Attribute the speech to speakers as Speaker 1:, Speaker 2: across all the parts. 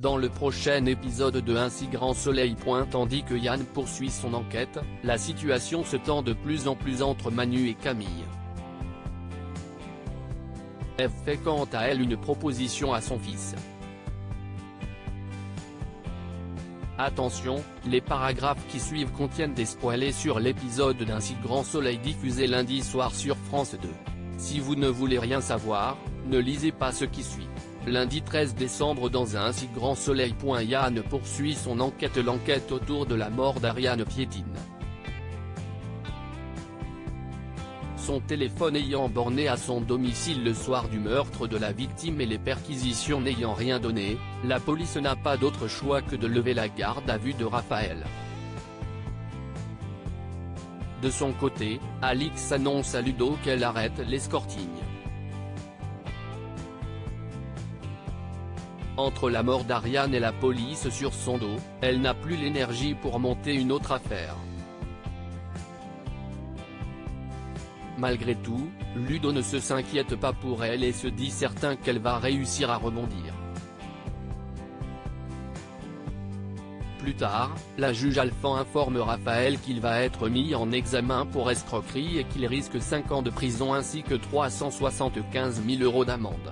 Speaker 1: dans le prochain épisode de Un si grand soleil. Tandis que Yann poursuit son enquête, la situation se tend de plus en plus entre Manu et Camille. Eve fait quant à elle une proposition à son fils. Attention, les paragraphes qui suivent contiennent des spoilers sur l'épisode d'Un si grand soleil diffusé lundi soir sur France 2. Si vous ne voulez rien savoir, ne lisez pas ce qui suit. Lundi 13 décembre dans Un si grand soleil. Yann poursuit son enquête. L'enquête autour de la mort d'Ariane piétine. Son téléphone ayant borné à son domicile le soir du meurtre de la victime et les perquisitions n'ayant rien donné, la police n'a pas d'autre choix que de lever la garde à vue de Raphaël. De son côté, Alix annonce à Ludo qu'elle arrête l'escorting. Entre la mort d'Ariane et la police sur son dos, elle n'a plus l'énergie pour monter une autre affaire. Malgré tout, Ludo ne s'inquiète pas pour elle et se dit certain qu'elle va réussir à rebondir. Plus tard, la juge Alphand informe Raphaël qu'il va être mis en examen pour escroquerie et qu'il risque 5 ans de prison ainsi que 375 000 € d'amende.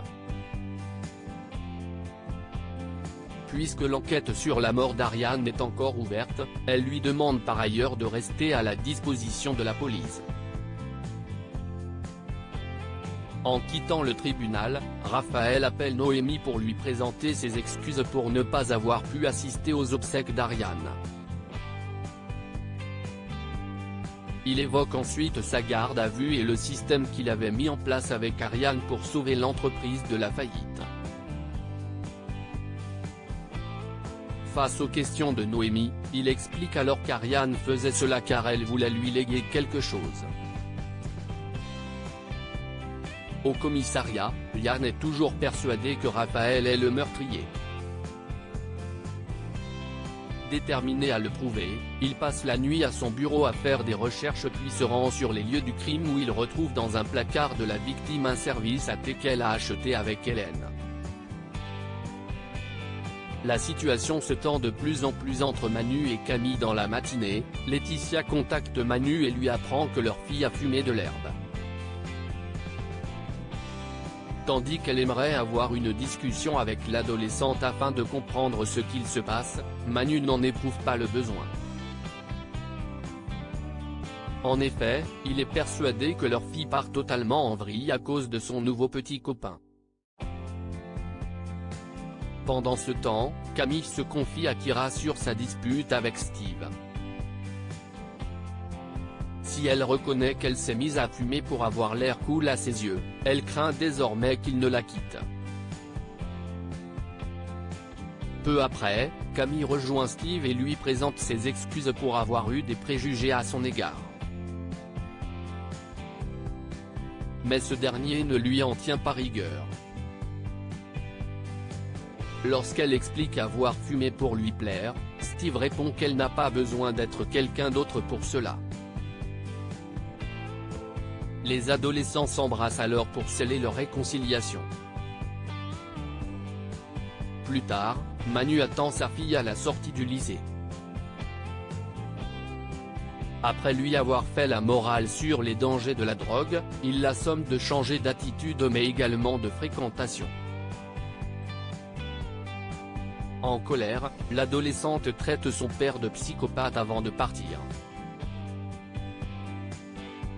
Speaker 1: Puisque l'enquête sur la mort d'Ariane est encore ouverte, elle lui demande par ailleurs de rester à la disposition de la police. En quittant le tribunal, Raphaël appelle Noémie pour lui présenter ses excuses pour ne pas avoir pu assister aux obsèques d'Ariane. Il évoque ensuite sa garde à vue et le système qu'il avait mis en place avec Ariane pour sauver l'entreprise de la faillite. Face aux questions de Noémie, il explique alors qu'Ariane faisait cela car elle voulait lui léguer quelque chose. Au commissariat, Yann est toujours persuadé que Raphaël est le meurtrier. Déterminé à le prouver, il passe la nuit à son bureau à faire des recherches puis se rend sur les lieux du crime où il retrouve dans un placard de la victime un service à thé qu'elle a acheté avec Hélène. La situation se tend de plus en plus entre Manu et Camille. Dans la matinée, Laetitia contacte Manu et lui apprend que leur fille a fumé de l'herbe. Tandis qu'elle aimerait avoir une discussion avec l'adolescente afin de comprendre ce qu'il se passe, Manu n'en éprouve pas le besoin. En effet, il est persuadé que leur fille part totalement en vrille à cause de son nouveau petit copain. Pendant ce temps, Camille se confie à Kira sur sa dispute avec Steve. Si elle reconnaît qu'elle s'est mise à fumer pour avoir l'air cool à ses yeux, elle craint désormais qu'il ne la quitte. Peu après, Camille rejoint Steve et lui présente ses excuses pour avoir eu des préjugés à son égard. Mais ce dernier ne lui en tient pas rigueur. Lorsqu'elle explique avoir fumé pour lui plaire, Steve répond qu'elle n'a pas besoin d'être quelqu'un d'autre pour cela. Les adolescents s'embrassent alors pour sceller leur réconciliation. Plus tard, Manu attend sa fille à la sortie du lycée. Après lui avoir fait la morale sur les dangers de la drogue, il la somme de changer d'attitude mais également de fréquentation. En colère, l'adolescente traite son père de psychopathe avant de partir.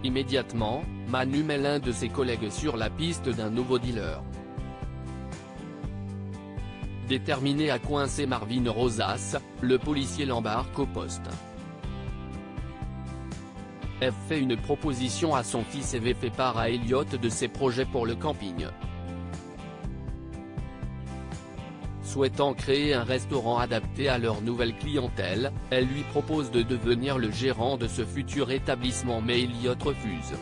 Speaker 1: Immédiatement, Manu met l'un de ses collègues sur la piste d'un nouveau dealer. Déterminé à coincer Marvin Rosas, le policier l'embarque au poste. Eve fait une proposition à son fils et fait part à Elliot de ses projets pour le camping. Souhaitant créer un restaurant adapté à leur nouvelle clientèle, elle lui propose de devenir le gérant de ce futur établissement mais Elliot refuse.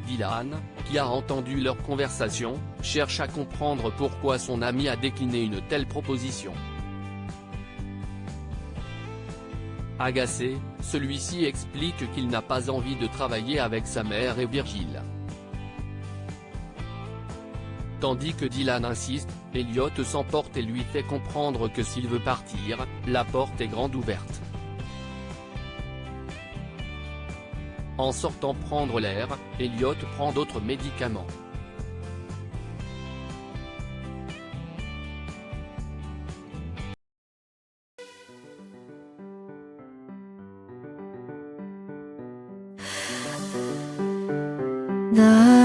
Speaker 1: Dylan, qui a entendu leur conversation, cherche à comprendre pourquoi son ami a décliné une telle proposition. Agacé, celui-ci explique qu'il n'a pas envie de travailler avec sa mère et Virgile. Tandis que Dylan insiste, Elliot s'emporte et lui fait comprendre que s'il veut partir, la porte est grande ouverte. En sortant prendre l'air, Elliot prend d'autres médicaments.
Speaker 2: 나